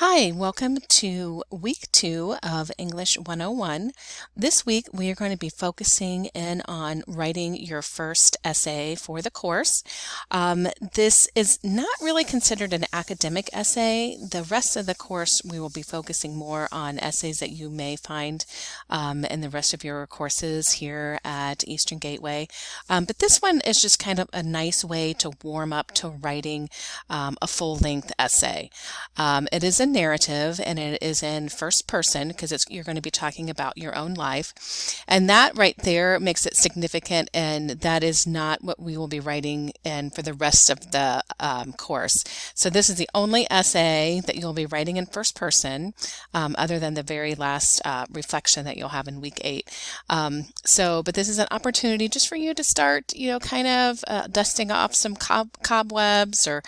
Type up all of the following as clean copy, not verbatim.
Hi, welcome to week 2 of English 101. This week we are going to be focusing in on writing your first essay for the course. This is not really considered an academic essay. The rest of the course we will be focusing more on essays that you may find in the rest of your courses here at Eastern Gateway. But this one is just kind of a nice way to warm up to writing a full-length essay. It is a narrative and it is in first person because you're going to be talking about your own life. And that right there makes it significant, and that is not what we will be writing in for the rest of the course. So this is the only essay that you'll be writing in first person, other than the very last reflection that you'll have in week 8. But this is an opportunity just for you to start, kind of dusting off some cobwebs or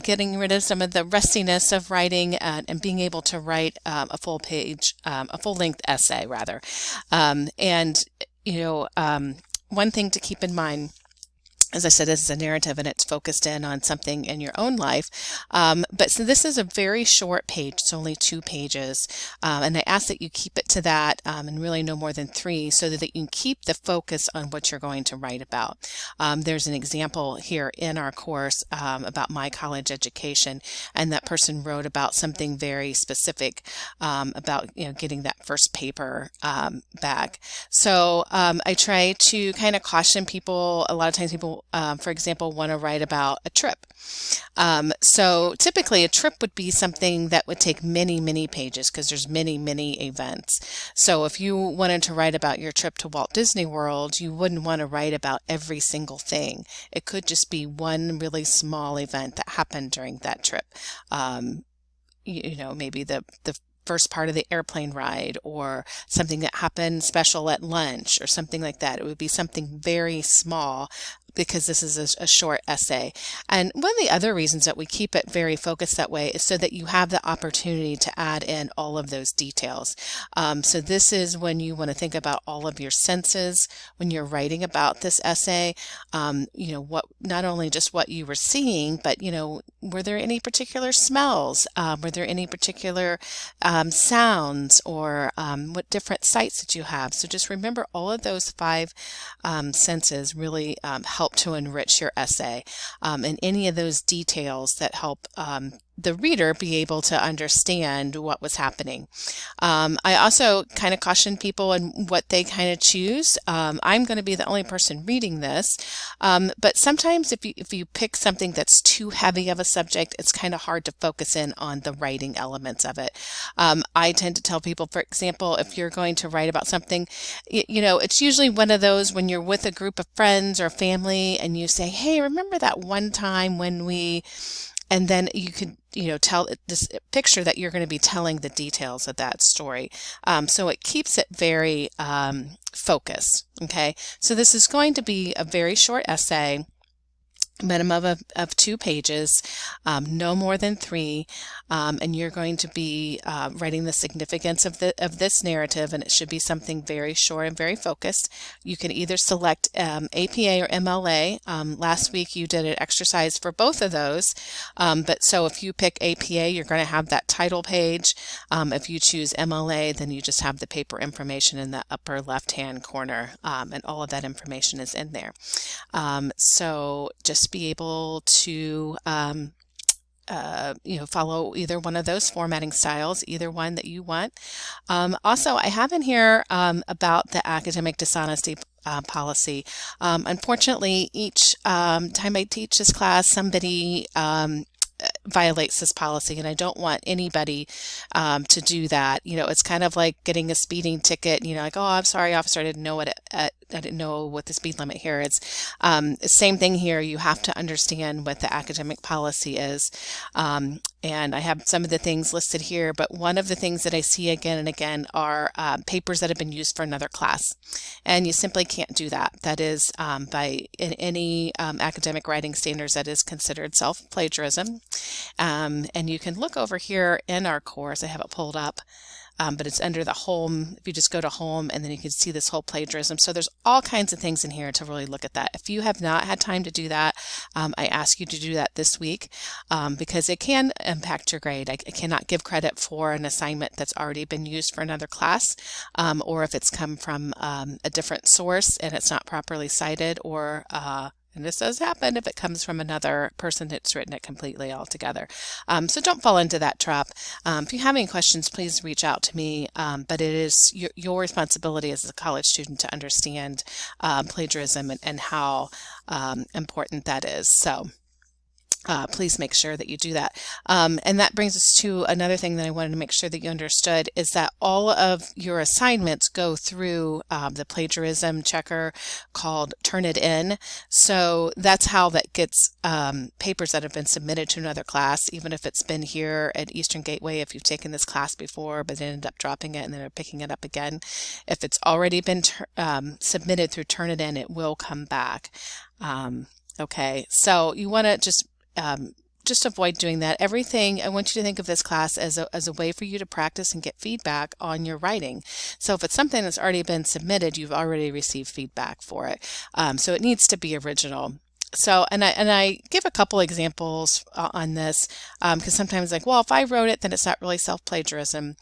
getting rid of some of the rustiness of writing and being able to write a full-length essay rather. One thing to keep in mind, as I said, this is a narrative and it's focused in on something in your own life. So this is a very short page. It's only 2 pages. And I ask that you keep it to that and really no more than 3 so that you can keep the focus on what you're going to write about. There's an example here in our course about my college education, and that person wrote about something very specific about getting that first paper back. So I try to kind of caution people. A lot of times people for example, want to write about a trip. So typically a trip would be something that would take many, many pages because there's many, many events. So if you wanted to write about your trip to Walt Disney World, you wouldn't want to write about every single thing. It could just be one really small event that happened during that trip. Maybe the first part of the airplane ride, or something that happened special at lunch, or something like that. It would be something very small because this is a short essay. And one of the other reasons that we keep it very focused that way is so that you have the opportunity to add in all of those details. So this is when you want to think about all of your senses when you're writing about this essay. Not only just what you were seeing, but were there any particular smells? Were there any particular sounds, or what different sights did you have? So just remember all of those 5 senses really help to enrich your essay, and any of those details that help the reader be able to understand what was happening. I also kind of caution people on what they kind of choose. I'm going to be the only person reading this, but sometimes if you pick something that's too heavy of a subject, it's kind of hard to focus in on the writing elements of it. I tend to tell people, for example, if you're going to write about something, it's usually one of those when you're with a group of friends or family and you say, hey, remember that one time when we... And then you could, tell this picture that you're going to be telling the details of that story. So it keeps it very focused. Okay. So this is going to be a very short essay, minimum of 2 pages, no more than 3, and you're going to be writing the significance of this narrative, and it should be something very short and very focused. You can either select APA or MLA. Last week you did an exercise for both of those, so if you pick APA, you're going to have that title page. If you choose MLA, then you just have the paper information in the upper left-hand corner, and all of that information is in there. So just be able to follow either one of those formatting styles, either one that you want. Also, I have in here about the academic dishonesty policy. Unfortunately, each time I teach this class, somebody violates this policy, and I don't want anybody to do that. It's kind of like getting a speeding ticket, like, oh, I'm sorry, officer, I didn't know I didn't know what the speed limit here is. Same thing here. You have to understand what the academic policy is. And I have some of the things listed here, but one of the things that I see again and again are papers that have been used for another class. And you simply can't do that. That is, in any academic writing standards, that is considered self-plagiarism. And you can look over here in our course. I have it pulled up. but it's under the home. If you just go to home, and then you can see this whole plagiarism. So there's all kinds of things in here to really look at that. If you have not had time to do that, I ask you to do that this week, because it can impact your grade. I cannot give credit for an assignment that's already been used for another class, or if it's come from a different source and it's not properly cited, or and this does happen if it comes from another person that's written it completely altogether. So don't fall into that trap. If you have any questions, please reach out to me. But it is your responsibility as a college student to understand plagiarism and how important that is. So please make sure that you do that. And that brings us to another thing that I wanted to make sure that you understood, is that all of your assignments go through the plagiarism checker called Turnitin. So that's how that gets papers that have been submitted to another class, even if it's been here at Eastern Gateway, if you've taken this class before but ended up dropping it and then are picking it up again. If it's already been submitted through Turnitin, it will come back. Okay, so you want to just avoid doing that. Everything, I want you to think of this class as a way for you to practice and get feedback on your writing. So if it's something that's already been submitted, you've already received feedback for it. So it needs to be original. So, and I give a couple examples on this, because sometimes like, well, if I wrote it, then it's not really self-plagiarism.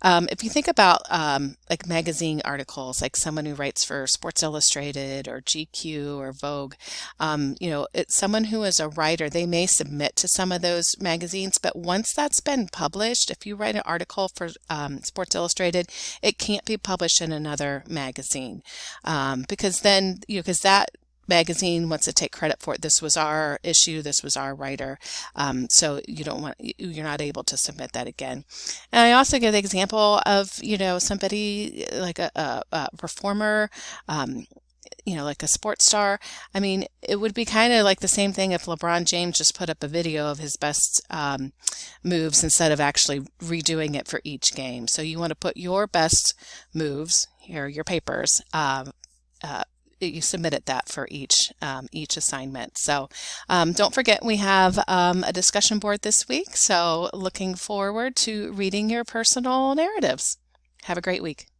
If you think about like magazine articles, like someone who writes for Sports Illustrated or GQ or Vogue, it's someone who is a writer, they may submit to some of those magazines, but once that's been published, if you write an article for Sports Illustrated, it can't be published in another magazine, because then, because that magazine wants to take credit for it. This was our issue. This was our writer. So you're not able to submit that again. And I also give the example of, somebody like a performer, like a sports star. I mean, it would be kind of like the same thing if LeBron James just put up a video of his best moves instead of actually redoing it for each game. So you want to put your best moves here, your papers, you submitted that for each assignment. So don't forget, we have a discussion board this week. So looking forward to reading your personal narratives. Have a great week.